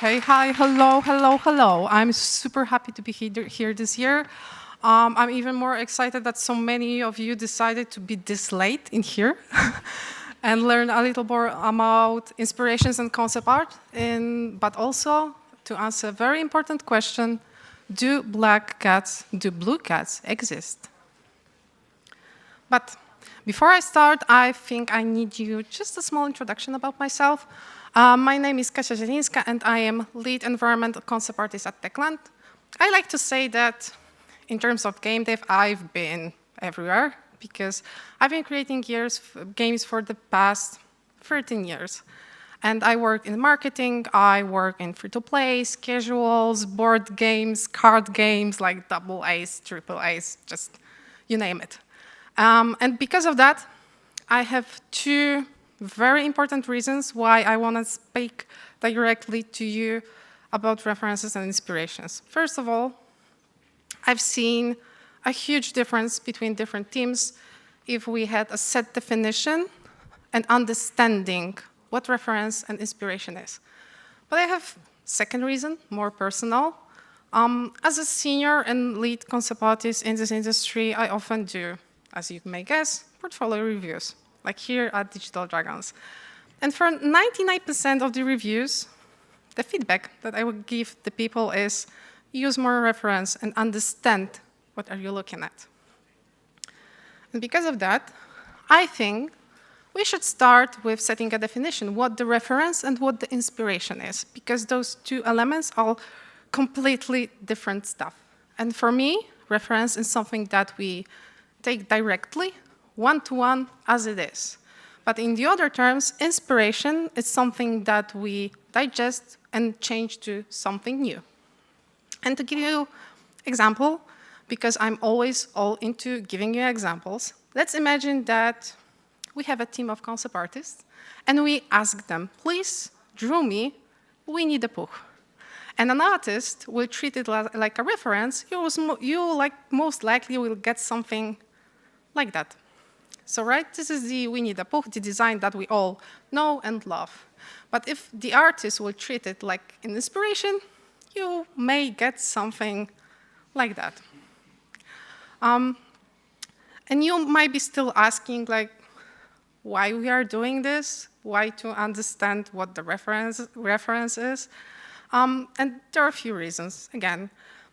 Hey, hi, hello, hello, hello. I'm super happy to be here this year. I'm even more excited that so many of you decided to be this late in here and learn a little more about inspirations and concept art, but also to answer a very important question, do blue cats exist? But before I start, I think I need you just a small introduction about myself. My name is Katarzyna Zielińska, and I am lead environmental concept artist at Techland. I like to say that in terms of game dev, I've been everywhere because I've been creating games for the past 13 years. And I work in marketing, I work in free-to-plays, casuals, board games, card games, like double A's, triple A's, just you name it. And because of that, I have two very important reasons why I want to speak directly to you about references and inspirations. First of all, I've seen a huge difference between different teams if we had a set definition and understanding what reference and inspiration is. But I have second reason, more personal. As a senior and lead concept artist in this industry, I often do, as you may guess, portfolio reviews, like here at Digital Dragons. And for 99% of the reviews, the feedback that I would give the people is use more reference and understand what are you looking at. And because of that, I think we should start with setting a definition, what the reference and what the inspiration is, because those two elements are completely different stuff. And for me, reference is something that we take directly, one-to-one, as it is. But in the other terms, inspiration is something that we digest and change to something new. And to give you an example, because I'm always all into giving you examples, let's imagine that we have a team of concept artists, and we ask them, please draw me Winnie the Pooh. And an artist will treat it like a reference. You most likely will get something like that. So, right, this is the Winnie the Pooh, the design that we all know and love. But if the artist will treat it like an inspiration, you may get something like that. And you might be still asking, like, why we are doing this, why to understand what the reference is. And there are a few reasons, again.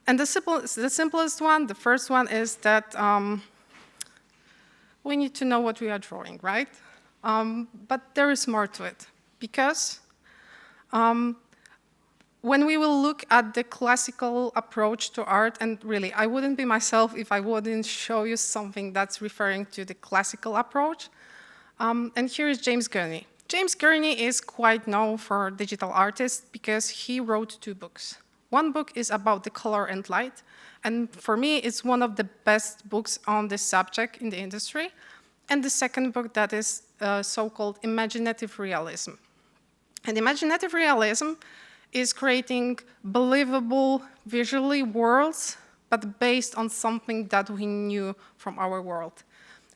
And the simplest one, the first one, is that we need to know what we are drawing, right? But there is more to it, because when we will look at the classical approach to art, and really, I wouldn't be myself if I wouldn't show you something that's referring to the classical approach. And here is James Gurney. James Gurney is quite known for digital artists because he wrote two books. One book is about the color and light, and for me, it's one of the best books on this subject in the industry. And the second book that is so-called imaginative realism. And imaginative realism is creating believable visually worlds, but based on something that we knew from our world.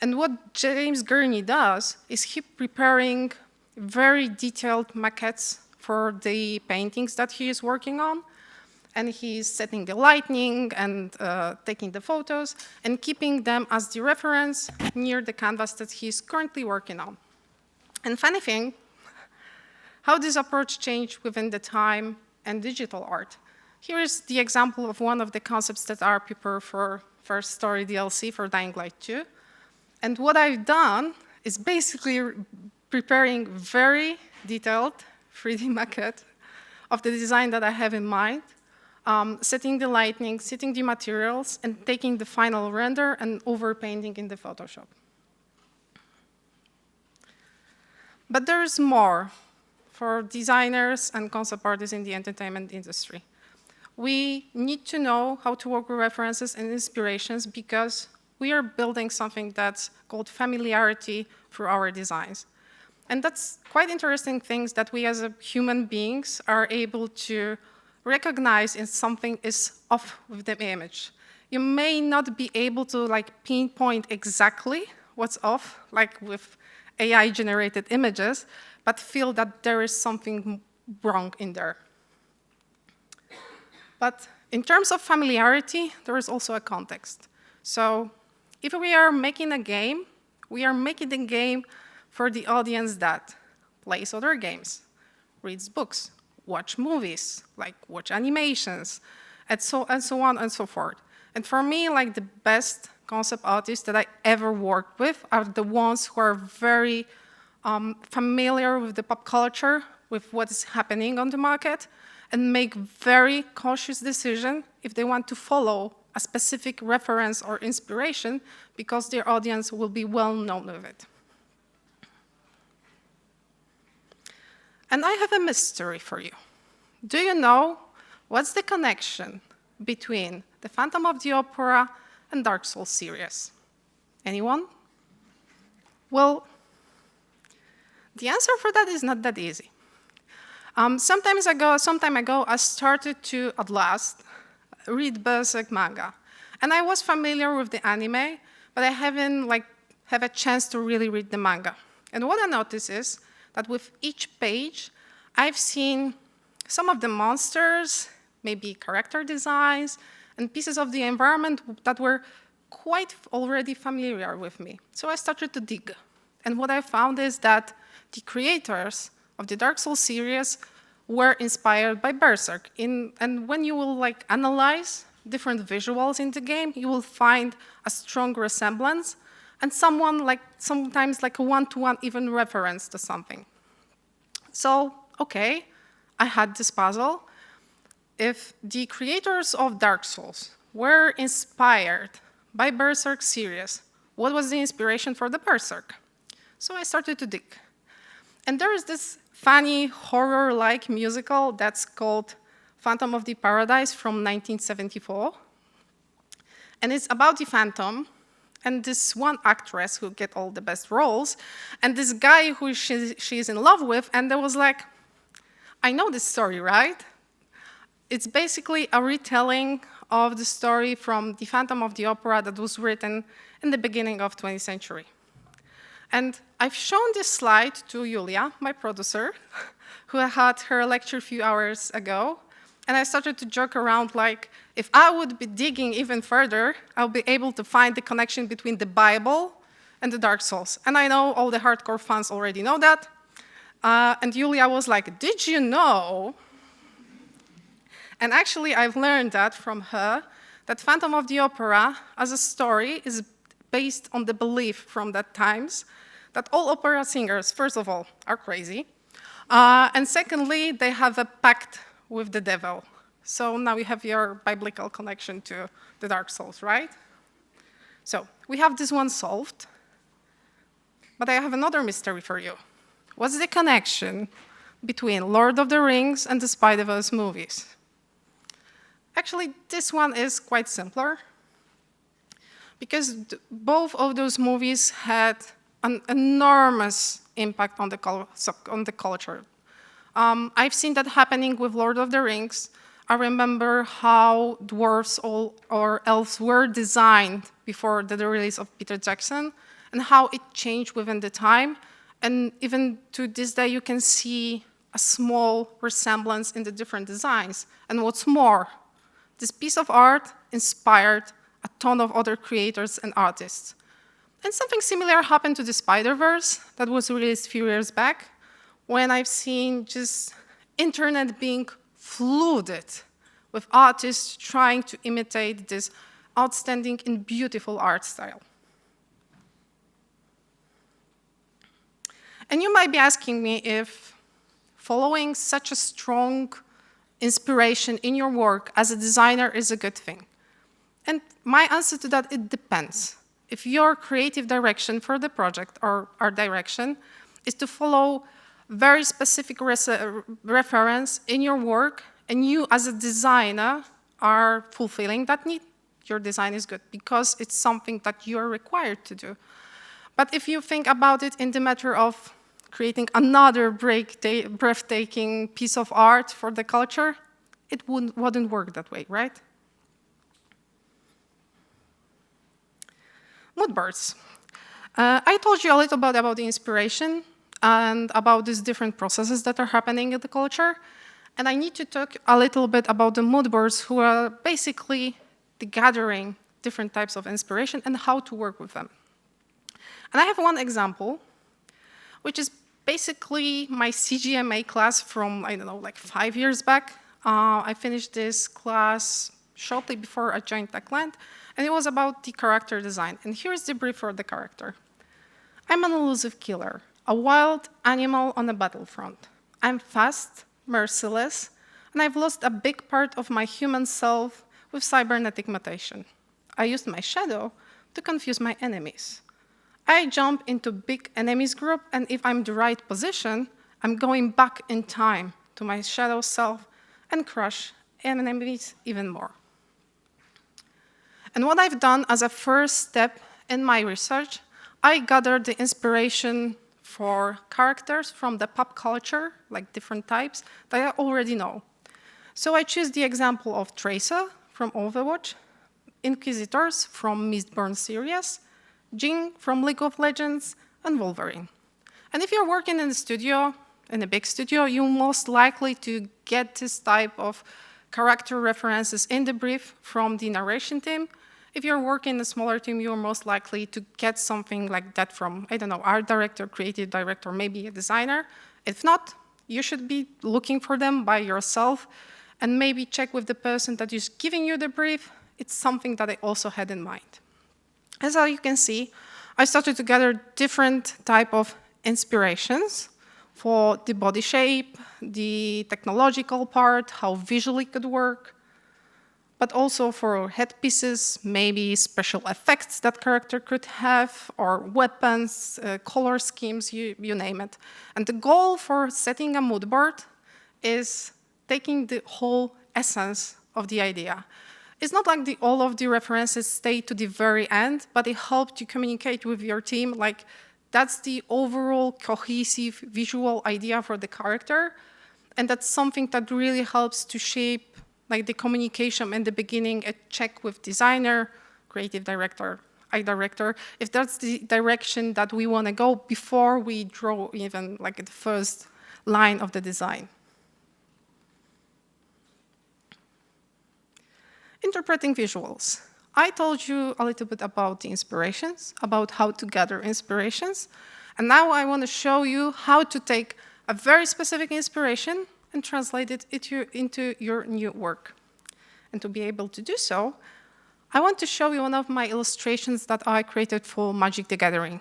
And what James Gurney does is he preparing very detailed maquettes for the paintings that he is working on. And he's setting the lighting and taking the photos and keeping them as the reference near the canvas that he's currently working on. And funny thing, how this approach changed within the time and digital art. Here is the example of one of the concepts that are prepared for First Story DLC for Dying Light 2. And what I've done is basically preparing very detailed 3D maquette of the design that I have in mind, setting the lighting, setting the materials, and taking the final render and overpainting in the Photoshop. But there's more for designers and concept artists in the entertainment industry. We need to know how to work with references and inspirations because we are building something that's called familiarity through our designs. And that's quite interesting things that we as human beings are able to recognize if something is off with the image. You may not be able to pinpoint exactly what's off, like with AI-generated images, but feel that there is something wrong in there. But in terms of familiarity, there is also a context. So if we are making a game, we are making the game for the audience that plays other games, reads books, watch movies, like watch animations, and so on and so forth. And for me, like the best concept artists that I ever worked with are the ones who are very familiar with the pop culture, with what is happening on the market, and make very cautious decisions if they want to follow a specific reference or inspiration, because their audience will be well known with it. And I have a mystery for you. Do you know what's the connection between the Phantom of the Opera and Dark Souls series? Anyone? Well, the answer for that is not that easy. Some time ago, I started to, at last, read Berserk manga. And I was familiar with the anime, but I haven't have a chance to really read the manga. And what I noticed is that with each page, I've seen some of the monsters, maybe character designs, and pieces of the environment that were quite already familiar with me. So I started to dig. And what I found is that the creators of the Dark Souls series were inspired by Berserk. And when you will analyze different visuals in the game, you will find a strong resemblance, and sometimes a one-to-one even reference to something. So, okay, I had this puzzle. If the creators of Dark Souls were inspired by Berserk series, what was the inspiration for the Berserk? So I started to dig. And there is this funny horror-like musical that's called Phantom of the Paradise from 1974. And it's about the Phantom and this one actress who get all the best roles, and this guy who she's in love with, and there was like, I know this story, right? It's basically a retelling of the story from the Phantom of the Opera that was written in the beginning of 20th century. And I've shown this slide to Julia, my producer, who had her lecture a few hours ago. And I started to joke around like, if I would be digging even further, I'll be able to find the connection between the Bible and the Dark Souls. And I know all the hardcore fans already know that. And Julia was like, did you know? And actually, I've learned that from her, that Phantom of the Opera as a story is based on the belief from that times that all opera singers, first of all, are crazy. And secondly, they have a pact with the devil. So now you have your biblical connection to the Dark Souls, right? So we have this one solved. But I have another mystery for you. What's the connection between Lord of the Rings and the Spider-Verse movies? Actually, this one is quite simpler, because both of those movies had an enormous impact on the culture. I've seen that happening with Lord of the Rings. I remember how dwarves or elves were designed before the release of Peter Jackson, and how it changed within the time. And even to this day, you can see a small resemblance in the different designs. And what's more, this piece of art inspired a ton of other creators and artists. And something similar happened to the Spider-Verse that was released a few years back, when I've seen just internet being flooded with artists trying to imitate this outstanding and beautiful art style. And you might be asking me if following such a strong inspiration in your work as a designer is a good thing. And my answer to that, it depends. If your creative direction for the project or art direction is to follow very specific reference in your work, and you as a designer are fulfilling that need, your design is good because it's something that you're required to do. But if you think about it in the matter of creating another breathtaking piece of art for the culture, it wouldn't work that way, right? Mood boards. I told you a little bit about the inspiration and about these different processes that are happening in the culture. And I need to talk a little bit about the mood boards, who are basically the gathering different types of inspiration and how to work with them. And I have one example, which is basically my CGMA class from, I don't know, like 5 years back. I finished this class shortly before I joined Techland, and it was about the character design. And here's the brief for the character. I'm an elusive killer, a wild animal on a battlefront. I'm fast, merciless, and I've lost a big part of my human self with cybernetic mutation. I used my shadow to confuse my enemies. I jump into big enemies group, and if I'm the right position, I'm going back in time to my shadow self and crush enemies even more. And what I've done as a first step in my research, I gathered the inspiration for characters from the pop culture, like different types, that I already know. So I choose the example of Tracer from Overwatch, Inquisitors from Mistborn series, Jing from League of Legends, and Wolverine. And if you're working in a studio, in a big studio, you're most likely to get this type of character references in the brief from the narration team. If you're working in a smaller team, you're most likely to get something like that from, I don't know, art director, creative director, maybe a designer. If not, you should be looking for them by yourself and maybe check with the person that is giving you the brief. It's something that I also had in mind. As you can see, I started to gather different type of inspirations for the body shape, the technological part, how visually it could work, but also for headpieces, maybe special effects that character could have, or weapons, color schemes, you name it. And the goal for setting a mood board is taking the whole essence of the idea. It's not like all of the references stay to the very end, but it helps you communicate with your team, like that's the overall cohesive visual idea for the character, and that's something that really helps to shape like the communication in the beginning, a check with designer, creative director, art director, if that's the direction that we want to go before we draw even like the first line of the design. Interpreting visuals. I told you a little bit about the inspirations, about how to gather inspirations, and now I want to show you how to take a very specific inspiration and translate it into your new work. And to be able to do so, I want to show you one of my illustrations that I created for Magic the Gathering.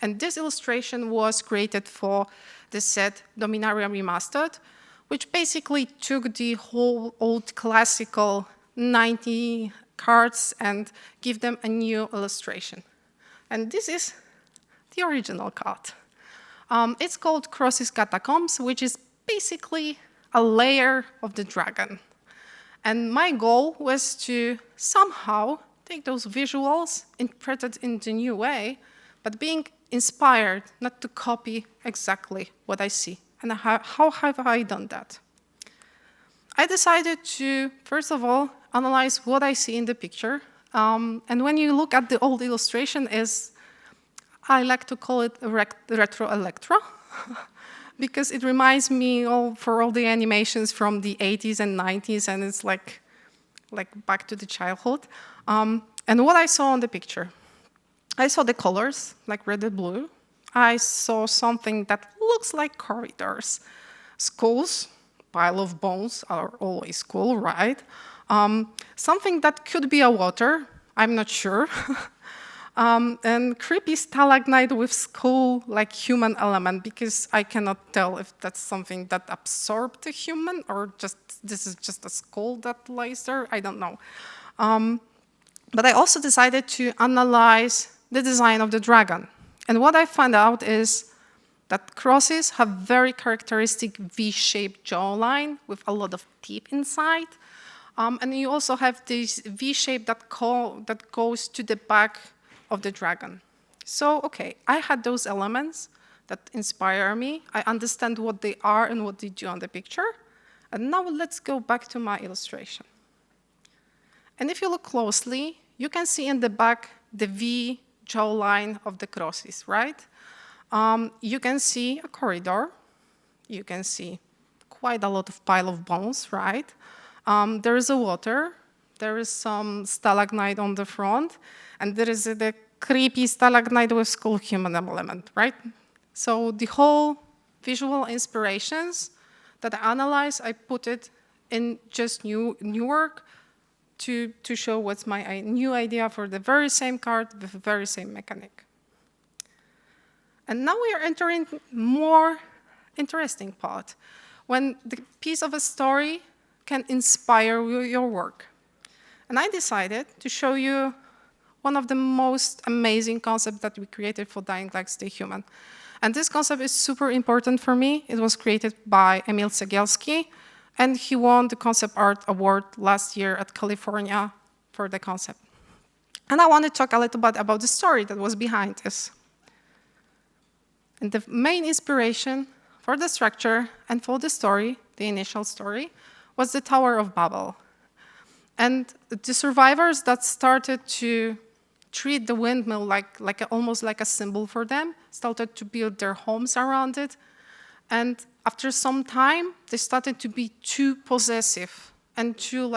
And this illustration was created for the set Dominaria Remastered, which basically took the whole old classical 90 cards and give them a new illustration. And this is the original card. It's called Cross's Catacombs, which is basically a layer of the dragon. And my goal was to somehow take those visuals, interpret it in a new way, but being inspired not to copy exactly what I see. And how have I done that? I decided to, first of all, analyze what I see in the picture. And when you look at the old illustration, I like to call it retro Electro, because it reminds me for all the animations from the 80s and 90s, and it's like back to the childhood. And what I saw on the picture, I saw the colors, like red and blue. I saw something that looks like corridors. Skulls, pile of bones are always cool, right? Something that could be a water, I'm not sure. And creepy stalagmite with skull, like human element, because I cannot tell if that's something that absorbed the human or just this is just a skull that lies there, I don't know. But I also decided to analyze the design of the dragon. And what I found out is that crosses have very characteristic V-shaped jawline with a lot of teeth inside. And you also have this V-shape that goes to the back of the dragon. So, okay, I had those elements that inspire me. I understand what they are and what they do on the picture. And now let's go back to my illustration. And if you look closely, you can see in the back the V jawline of the crosses, right? You can see a corridor. You can see quite a lot of pile of bones, right? There is a water, there is some stalagmite on the front, and there is the creepy stalagmite with skull human element, right? So the whole visual inspirations that I analyze, I put it in just new work to show what's my new idea for the very same card with the very same mechanic. And now we are entering more interesting part, when the piece of a story can inspire your work. And I decided to show you one of the most amazing concepts that we created for Dying Like Stay Human. And this concept is super important for me. It was created by Emil Cegielski, and he won the Concept Art Award last year at California for the concept. And I want to talk a little bit about the story that was behind this. And the main inspiration for the structure and for the story, the initial story, was the Tower of Babel. And the survivors that started to treat the windmill almost like a symbol for them, started to build their homes around it. And after some time, they started to be too possessive and too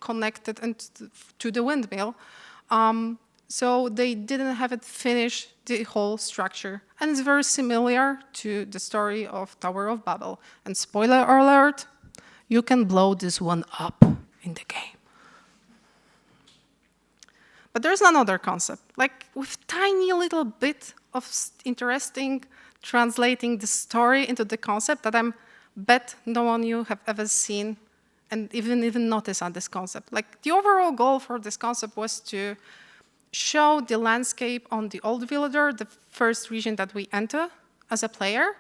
connected to the windmill. So they didn't have it finish the whole structure. And it's very similar to the story of Tower of Babel. And spoiler alert, you can blow this one up in the game. But there's another concept, with tiny little bit of interesting translating the story into the concept that I bet no one of you have ever seen and even noticed on this concept. The overall goal for this concept was to show the landscape on the Old Villager, the first region that we enter as a player,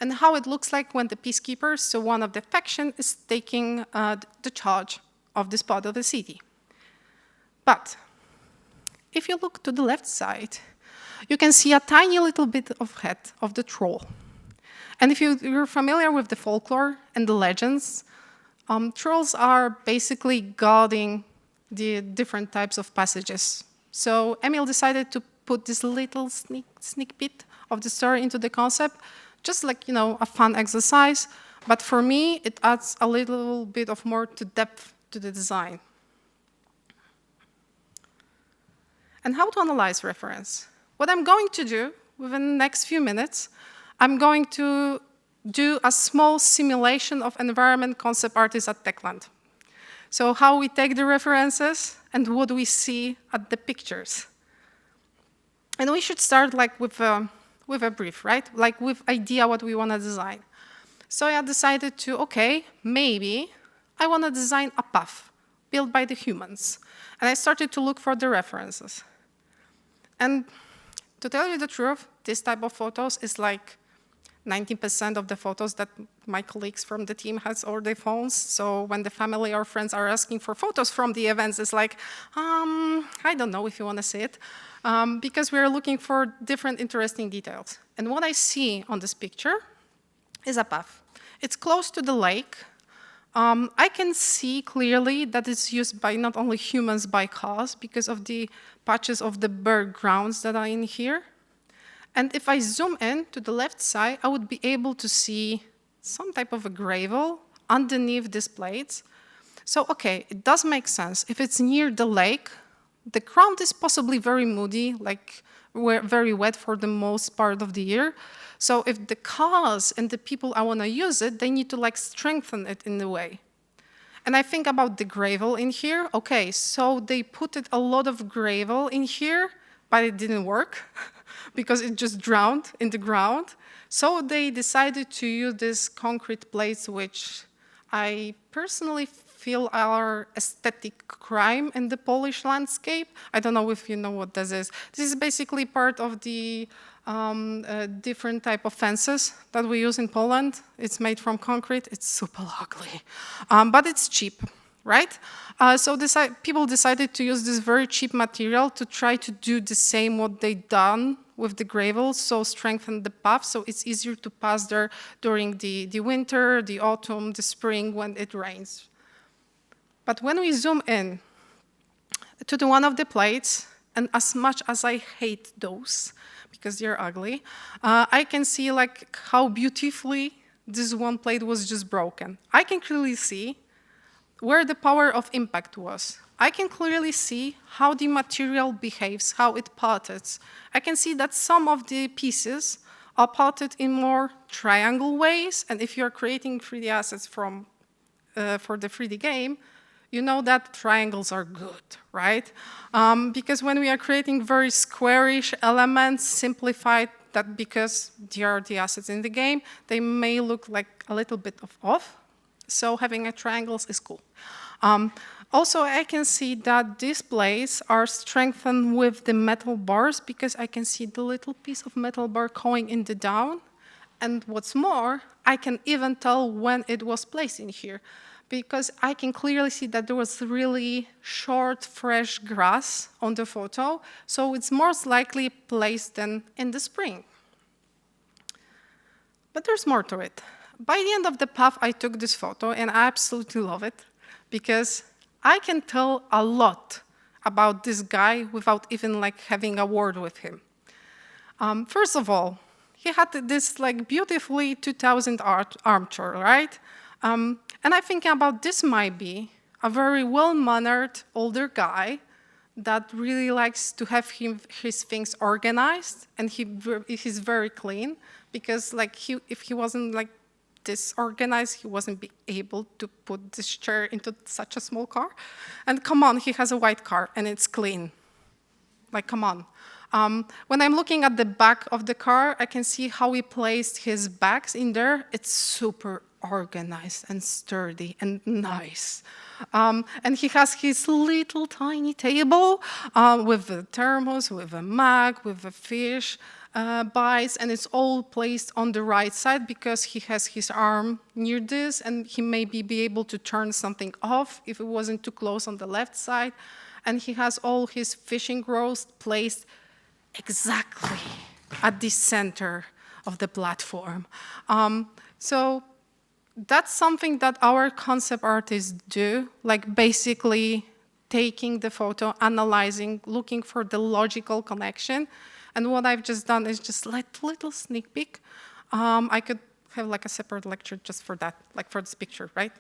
and how it looks like when the peacekeepers, so one of the faction, is taking the charge of this part of the city. But if you look to the left side, you can see a tiny little bit of head of the troll. And if you're familiar with the folklore and the legends, trolls are basically guarding the different types of passages. So Emil decided to put this little sneak bit of the story into the concept, just a fun exercise. But for me, it adds a little bit of more to depth to the design. And how to analyze reference? What I'm going to do within the next few minutes, I'm going to do a small simulation of environment concept artists at Techland. So how we take the references and what we see at the pictures. And we should start with a brief, right? With idea what we want to design. So I decided to, okay, maybe I want to design a path built by the humans. And I started to look for the references. And to tell you the truth, this type of photos is 90% of the photos that my colleagues from the team has on their phones. So when the family or friends are asking for photos from the events, it's I don't know if you want to see it, because we're looking for different interesting details. And what I see on this picture is a path. It's close to the lake. I can see clearly that it's used by not only humans, by cars, because of the patches of the bare grounds that are in here. And if I zoom in to the left side, I would be able to see some type of a gravel underneath these plates. So, okay, it does make sense. If it's near the lake, the ground is possibly very muddy, very wet for the most part of the year. So if the cars and the people I want to use it, they need to strengthen it in a way. And I think about the gravel in here. Okay, so they put a lot of gravel in here, but it didn't work because it just drowned in the ground. So they decided to use these concrete plates, which I personally feel are aesthetic crime in the Polish landscape. I don't know if you know what this is. This is basically part of the different type of fences that we use in Poland. It's made from concrete. It's super ugly, but it's cheap, right? So people decided to use this very cheap material to try to do the same what they done with the gravel, so strengthen the path, so it's easier to pass there during the winter, the autumn, the spring, when it rains. But when we zoom in to one of the plates, and as much as I hate those, because they're ugly, I can see how beautifully this one plate was just broken. I can clearly see where the power of impact was. I can clearly see how the material behaves, how it potted. I can see that some of the pieces are potted in more triangle ways, and if you're creating 3D assets for the 3D game, you know that triangles are good, right? Because when we are creating very squarish elements, simplified, that because they are the assets in the game, they may look like a little bit off. So having a triangles is cool. Also, I can see that these plates are strengthened with the metal bars because I can see the little piece of metal bar going in the down. And what's more, I can even tell when it was placed in here because I can clearly see that there was really short, fresh grass on the photo. So it's most likely placed than in the spring. But there's more to it. By the end of the path, I took this photo, and I absolutely love it because I can tell a lot about this guy without even having a word with him. First of all, he had this beautifully 2000 armchair, right? And I'm thinking about this might be a very well-mannered older guy that really likes to have his things organized, and he's very clean because if he wasn't disorganized, he wasn't able to put this chair into such a small car. And come on, he has a white car and it's clean. Come on. When I'm looking at the back of the car, I can see how he placed his bags in there. It's super organized and sturdy and nice. And he has his little tiny table with a thermos, with a mug, with a fish, bites, and it's all placed on the right side because he has his arm near this, and he may be able to turn something off if it wasn't too close on the left side. And he has all his fishing rods placed exactly at the center of the platform. So that's something that our concept artists do, basically taking the photo, analyzing, looking for the logical connection. And what I've just done is just little sneak peek. I could have a separate lecture just for that, for this picture, right?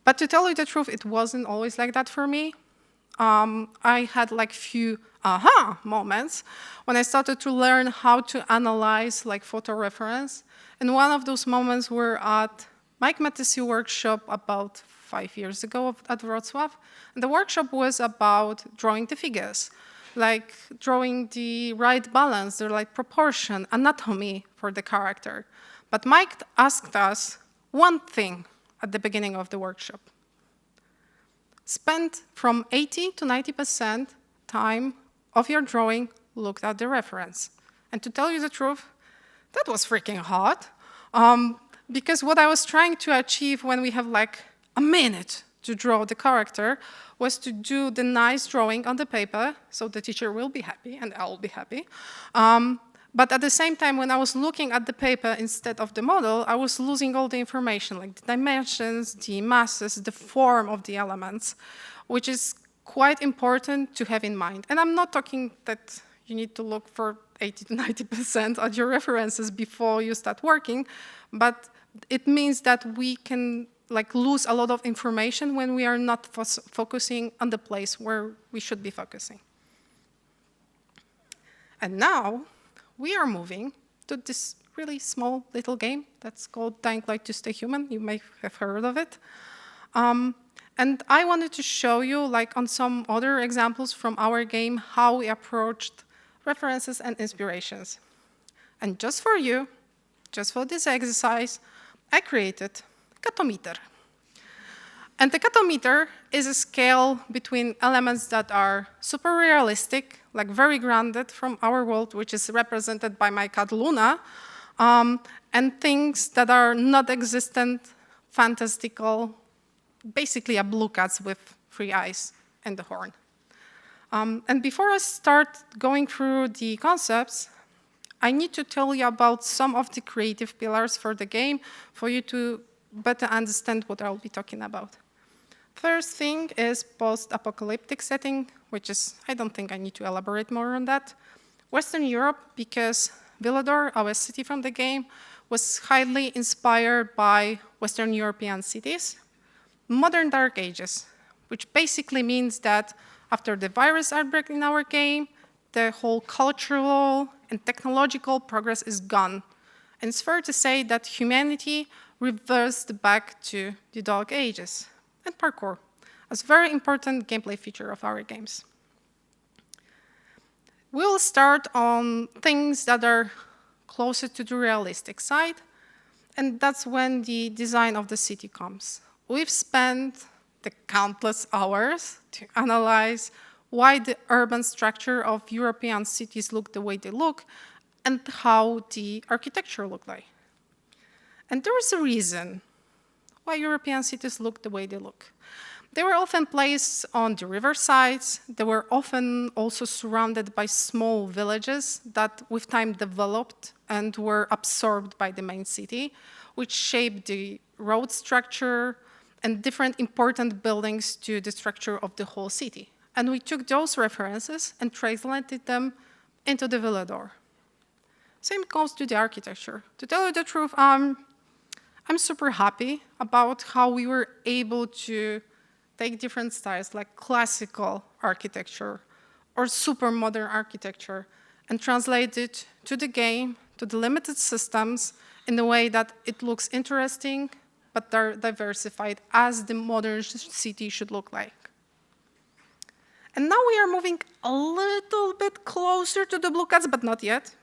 But to tell you the truth, it wasn't always like that for me. I had few aha moments when I started to learn how to analyze photo reference. And one of those moments were at Mike Mattis's workshop about 5 years ago at Wrocław. And the workshop was about drawing the figures, drawing the right balance, the right proportion, anatomy for the character. But Mike asked us one thing at the beginning of the workshop. Spend from 80 to 90% time of your drawing looked at the reference. And to tell you the truth, that was freaking hard. Because what I was trying to achieve when we have a minute to draw the character was to do the nice drawing on the paper, so the teacher will be happy and I'll be happy. But at the same time, when I was looking at the paper instead of the model, I was losing all the information, the dimensions, the masses, the form of the elements, which is quite important to have in mind. And I'm not talking that you need to look for 80 to 90% at your references before you start working, but it means that we can lose a lot of information when we are not focusing on the place where we should be focusing. And now we are moving to this really small little game that's called Dying Light to Stay Human. You may have heard of it. And I wanted to show you, on some other examples from our game, how we approached references and inspirations. And just for you, just for this exercise, I created Katometer. And the Katometer is a scale between elements that are super realistic, very grounded from our world, which is represented by my cat Luna, and things that are not existent, fantastical, basically a blue cat with 3 eyes and the horn. And before I start going through the concepts, I need to tell you about some of the creative pillars for the game for you to better understand what I'll be talking about. First thing is post-apocalyptic setting, which is, I don't think I need to elaborate more on that. Western Europe, because Villador, our city from the game, was highly inspired by Western European cities, modern Dark Ages, which basically means that after the virus outbreak in our game, the whole cultural and technological progress is gone. And it's fair to say that humanity reversed back to the Dark Ages, and parkour as a very important gameplay feature of our games. We'll start on things that are closer to the realistic side, and that's when the design of the city comes. We've spent the countless hours to analyze why the urban structure of European cities look the way they look and how the architecture look like. And there is a reason why European cities look the way they look. They were often placed on the riversides. They were often also surrounded by small villages that with time developed and were absorbed by the main city, which shaped the road structure and different important buildings to the structure of the whole city. And we took those references and translated them into the Villador. Same goes to the architecture. To tell you the truth, I'm super happy about how we were able to take different styles like classical architecture or super modern architecture and translate it to the game, to the limited systems in a way that it looks interesting but they're diversified as the modern city should look like. And now we are moving a little bit closer to the blue cats, but not yet.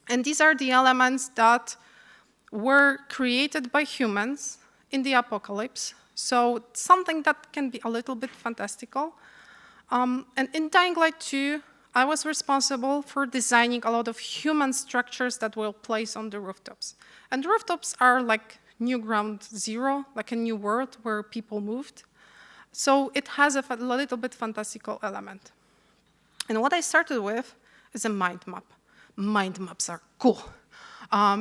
And these are the elements that were created by humans in the apocalypse. So something that can be a little bit fantastical. And in Dying Light 2, I was responsible for designing a lot of human structures that will place on the rooftops. And the rooftops are like new ground zero, like a new world where people moved. So it has a little bit fantastical element. And what I started with is a mind map. Mind maps are cool.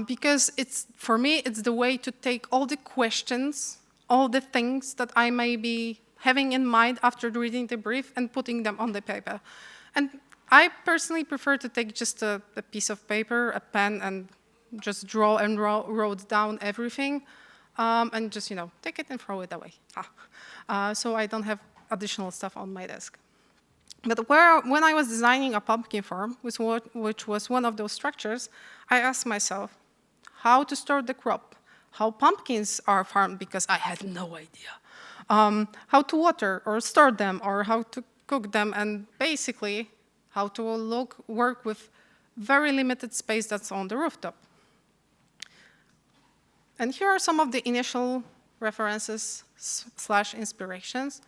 Because for me, it's the way to take all the questions, all the things that I may be having in mind after reading the brief and putting them on the paper. And I personally prefer to take just a piece of paper, a pen, and just draw and wrote down everything, and just, take it and throw it away. So I don't have additional stuff on my desk. But when I was designing a pumpkin farm, which was one of those structures, I asked myself how to store the crop, how pumpkins are farmed, because I had no idea, how to water or store them, or how to cook them, and basically how to work with very limited space that's on the rooftop. And here are some of the initial references / inspirations.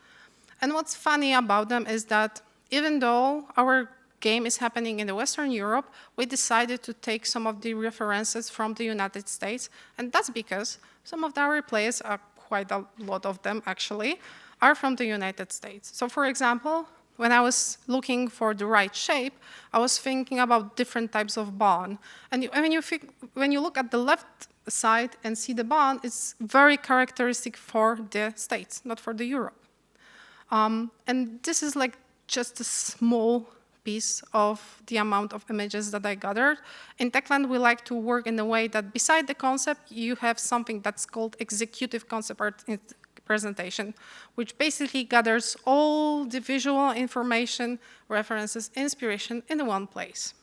And what's funny about them is that even though our game is happening in the Western Europe, we decided to take some of the references from the United States. And that's because some of our players, quite a lot of them actually, are from the United States. So for example, when I was looking for the right shape, I was thinking about different types of bond. And when you look at the left side and see the bond, it's very characteristic for the States, not for the Europe. And this is like just a small piece of the amount of images that I gathered. In Techland, we like to work in a way that beside the concept, you have something that's called executive concept art presentation, which basically gathers all the visual information, references, inspiration in one place.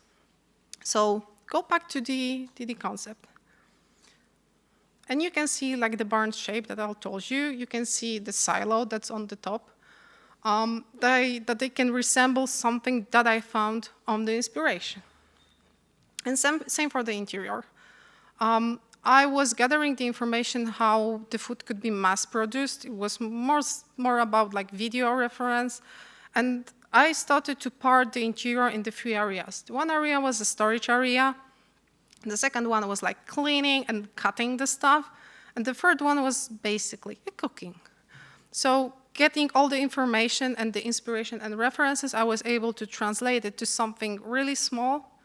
So go back to the concept. And you can see like the barn shape that I told you. You can see the silo that's on the top. That they can resemble something that I found on the inspiration. And same for the interior. I was gathering the information how the food could be mass-produced. It was more about like video reference. And I started to part the interior into 3 areas. The one area was the storage area. The second one was like cleaning and cutting the stuff. And the third one was basically cooking. So getting all the information and the inspiration and references, I was able to translate it to something really small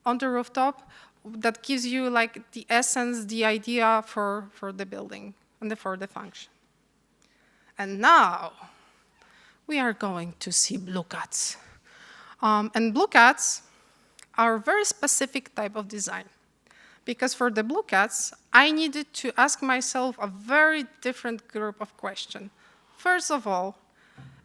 on the rooftop that gives you like the essence, the idea for the building and for the function. And now we are going to see blue cats. And blue cats are a very specific type of design. Because for the blue cats, I needed to ask myself a very different group of questions. First of all,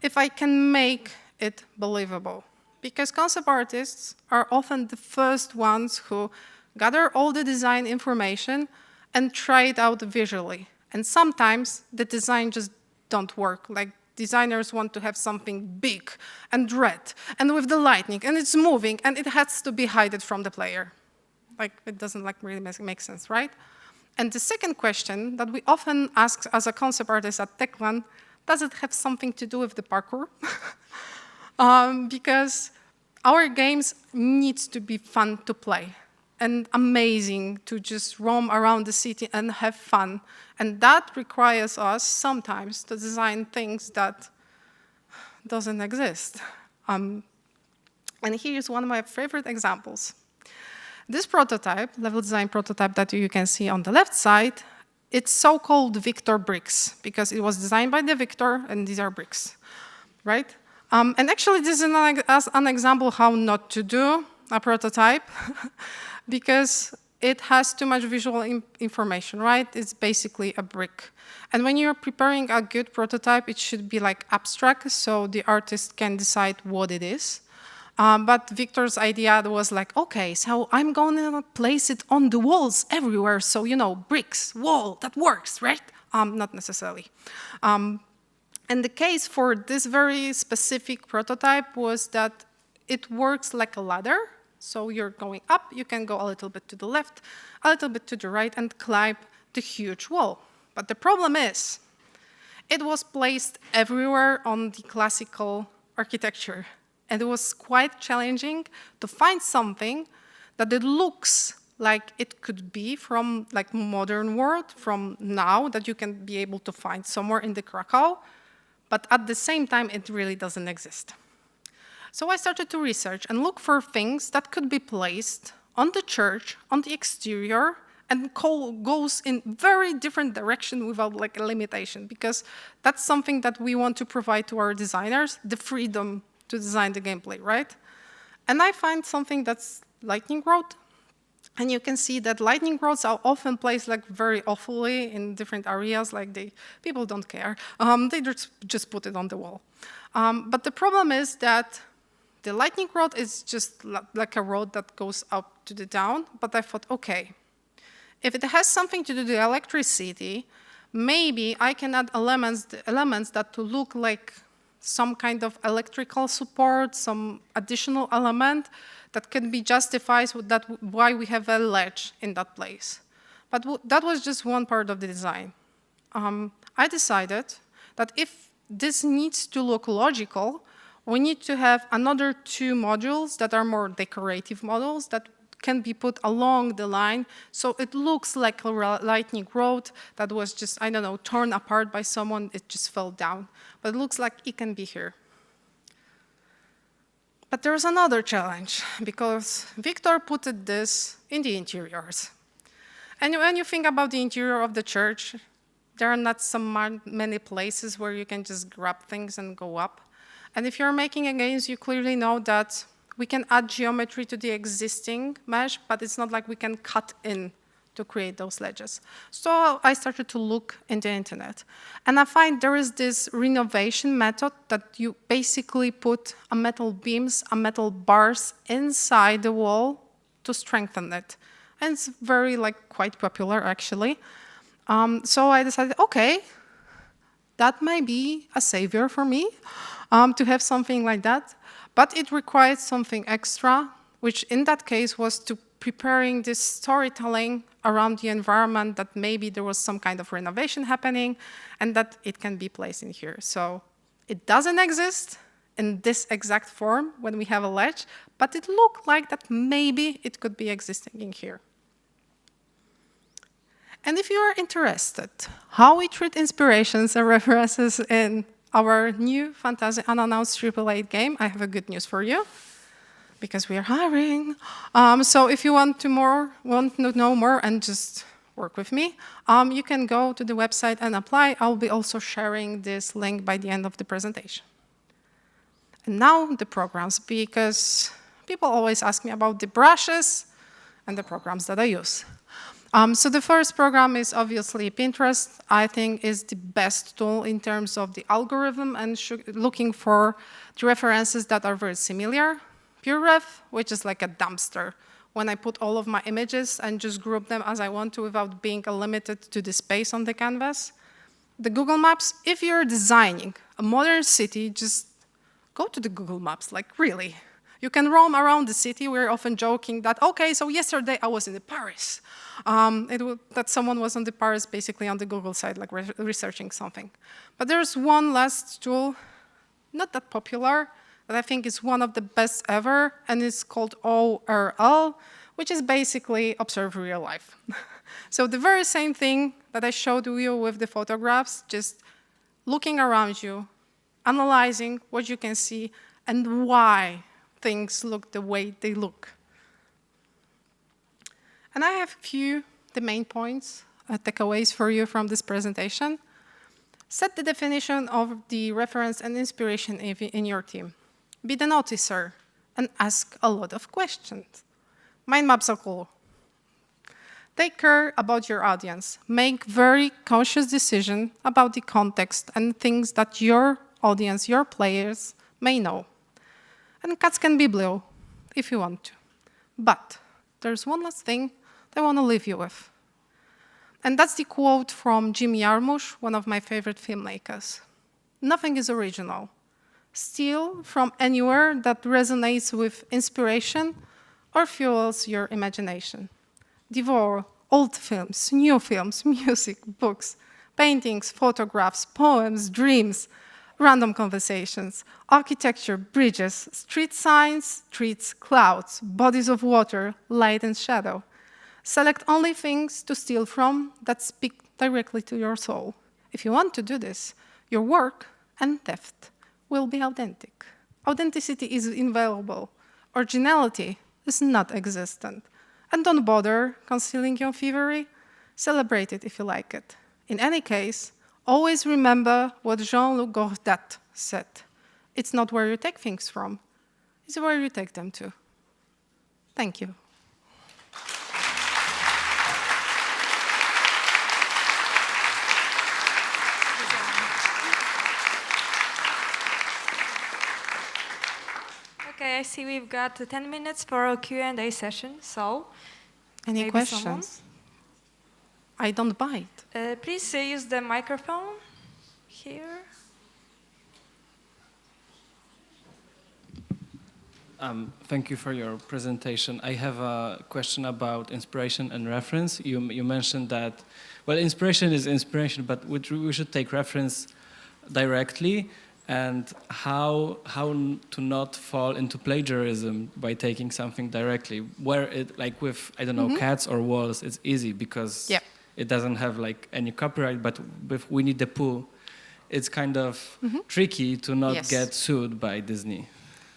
if I can make it believable. Because concept artists are often the first ones who gather all the design information and try it out visually. And sometimes the design just don't work. Like designers want to have something big and red and with the lightning and it's moving and it has to be hidden from the player. Like it doesn't like really make sense, right? And the second question that we often ask as a concept artist at Techland, does it have something to do with the parkour? Because our games need to be fun to play and amazing to just roam around the city and have fun. And that requires us sometimes to design things that doesn't exist. And here's one of my favorite examples. This prototype, level design prototype that you can see on the left side, it's so-called Victor bricks because it was designed by the Victor and these are bricks, right? And actually this is an example how not to do a prototype because it has too much visual information, right? It's basically a brick. And when you're preparing a good prototype, it should be like abstract so the artist can decide what it is. But Victor's idea was like, okay, so I'm going to place it on the walls everywhere. So, you know, bricks, wall, that works, right? Not necessarily. And the case for this very specific prototype was that it works like a ladder. So you're going up, you can go a little bit to the left, a little bit to the right, and climb the huge wall. But the problem is, it was placed everywhere on the classical architecture. And it was quite challenging to find something that it looks like it could be from like modern world, from now, that you can be able to find somewhere in the Krakow, but at the same time, it really doesn't exist. So I started to research and look for things that could be placed on the church, on the exterior, and goes in very different direction without like a limitation, because that's something that we want to provide to our designers, the freedom to design the gameplay, right? And I find something that's lightning rod. And you can see that lightning rods are often placed like very awfully in different areas, like people don't care. They just put it on the wall. But the problem is that the lightning rod is just like a rod that goes up to the down. But I thought, okay, if it has something to do with the electricity, maybe I can add elements that to look like some kind of electrical support, some additional element that can be justified with that why we have a ledge in that place. But that was just one part of the design. I decided that if this needs to look logical, we need to have another 2 modules that are more decorative models that can be put along the line, so it looks like a lightning rod that was just, I don't know, torn apart by someone, it just fell down. But it looks like it can be here. But there's another challenge, because Victor put this in the interiors. And when you think about the interior of the church, there are not many places where you can just grab things and go up. And if you're making a game, you clearly know that we can add geometry to the existing mesh, but it's not like we can cut in to create those ledges. So I started to look in the internet. And I find there is this renovation method that you basically put a metal beams, a metal bars inside the wall to strengthen it. And it's very, quite popular, actually. So I decided, okay, that may be a savior for me to have something like that. But it required something extra, which in that case was to preparing this storytelling around the environment that maybe there was some kind of renovation happening and that it can be placed in here. So it doesn't exist in this exact form when we have a ledge, but it looked like that maybe it could be existing in here. And if you are interested how we treat inspirations and references in our new fantasy unannounced AAA game, I have a good news for you, because we are hiring. So if you want to know more and just work with me, you can go to the website and apply. I'll be also sharing this link by the end of the presentation. And now the programs, because people always ask me about the brushes and the programs that I use. So the first program is obviously Pinterest. I think is the best tool in terms of the algorithm and looking for the references that are very similar. PureRef, which is like a dumpster, when I put all of my images and just group them as I want to without being limited to the space on the canvas. The Google Maps, if you're designing a modern city, just go to the Google Maps, like really. You can roam around the city. We're often joking that, okay, so yesterday I was in Paris. That someone was on the Paris, basically on the Google side, like researching something. But there's one last tool, not that popular, that I think is one of the best ever, and it's called ORL, which is basically observe real life. So the very same thing that I showed you with the photographs, just looking around you, analyzing what you can see, and why things look the way they look. And I have the main points, takeaways for you from this presentation. Set the definition of the reference and inspiration in your team. Be the noticer and ask a lot of questions. Mind maps are cool. Take care about your audience. Make very conscious decisions about the context and things that your audience, your players, may know. And cats can be blue, if you want to. But there's one last thing that I want to leave you with. And that's the quote from Jim Jarmusch, one of my favorite filmmakers. Nothing is original. Steal from anywhere that resonates with inspiration or fuels your imagination. Devour old films, new films, music, books, paintings, photographs, poems, dreams, random conversations, architecture, bridges, street signs, streets, clouds, bodies of water, light and shadow. Select only things to steal from that speak directly to your soul. If you want to do this, your work and theft will be authentic. Authenticity is invaluable. Originality is not existent. And don't bother concealing your thievery. Celebrate it if you like it. In any case, always remember what Jean-Luc Godard said. It's not where you take things from, it's where you take them to. Thank you. Okay, I see we've got 10 minutes for a Q&A session, so... Any questions? Someone? I don't bite. Please use the microphone here. Thank you for your presentation. I have a question about inspiration and reference. You mentioned that, well, inspiration is inspiration, but we should take reference directly, and how to not fall into plagiarism by taking something directly. Where it, like with, I don't know, cats or walls, it's easy because it doesn't have like any copyright, but with Winnie the Pooh, it's kind of tricky to not get sued by Disney.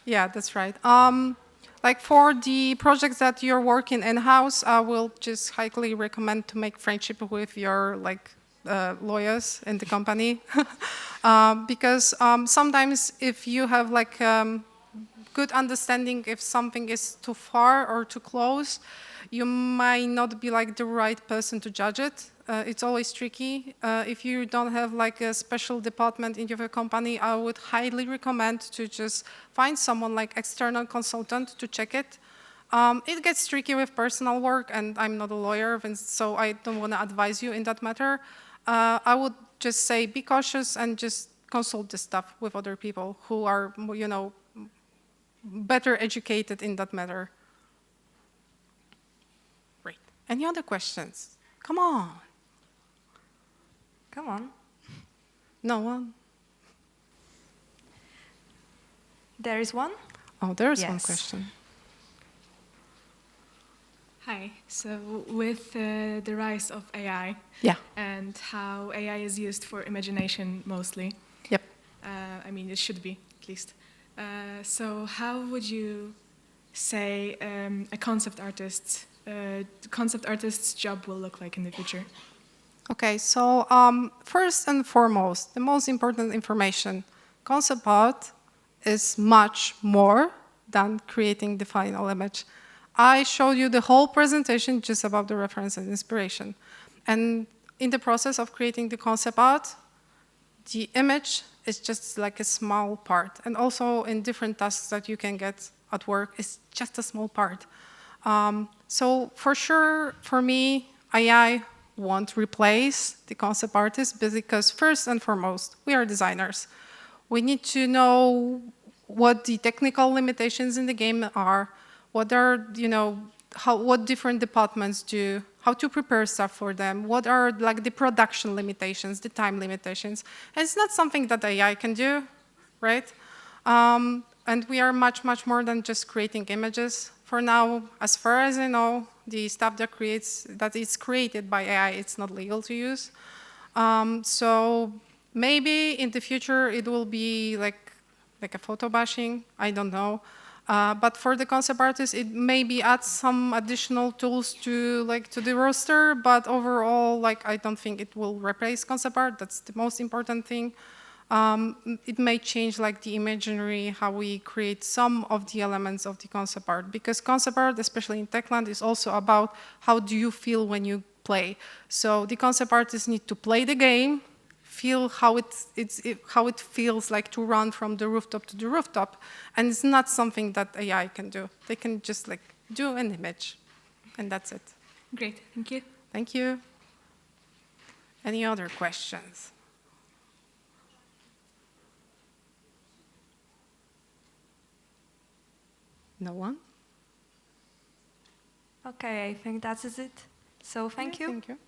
Yeah, that's right. Like for the projects that you're working in-house, I will just highly recommend to make friendship with your lawyers in the company. Because sometimes if you have like good understanding if something is too far or too close, you might not be like the right person to judge it. It's always tricky. If you don't have like a special department in your company, I would highly recommend to just find someone like external consultant to check it. It gets tricky with personal work, and I'm not a lawyer, and so I don't want to advise you in that matter. I would just say be cautious and just consult this stuff with other people who are, you know, better educated in that matter. Great. Any other questions? Come on. Come on. No one? There is one? Oh, there is one question. Hi. So with the rise of AI and how AI is used for imagination mostly, I mean, it should be, at least. So how would you say a concept artist's job will look like in the future? Okay, so first and foremost, the most important information, concept art is much more than creating the final image. I showed you the whole presentation just about the reference and inspiration. And in the process of creating the concept art, the image is just like a small part. And also in different tasks that you can get at work, it's just a small part. So for sure, for me, AI won't replace the concept artist because first and foremost, we are designers. We need to know what the technical limitations in the game are, what are, what different departments do, how to prepare stuff for them, what are like the production limitations, the time limitations. And it's not something that AI can do, right? And we are much, much more than just creating images. For now, as far as I know, the stuff that is created by AI, it's not legal to use. So maybe in the future it will be like a photo bashing, I don't know. But for the concept artist, it maybe adds some additional tools to the roster. But overall, I don't think it will replace concept art. That's the most important thing. It may change the imaginary, how we create some of the elements of the concept art. Because concept art, especially in Techland, is also about how do you feel when you play. So the concept artists need to play the game, feel how it feels like to run from the rooftop to the rooftop, and it's not something that AI can do. They can just do an image, and that's it. Great, thank you. Thank you. Any other questions? No one? Okay, I think that is it. So thank you. Thank you.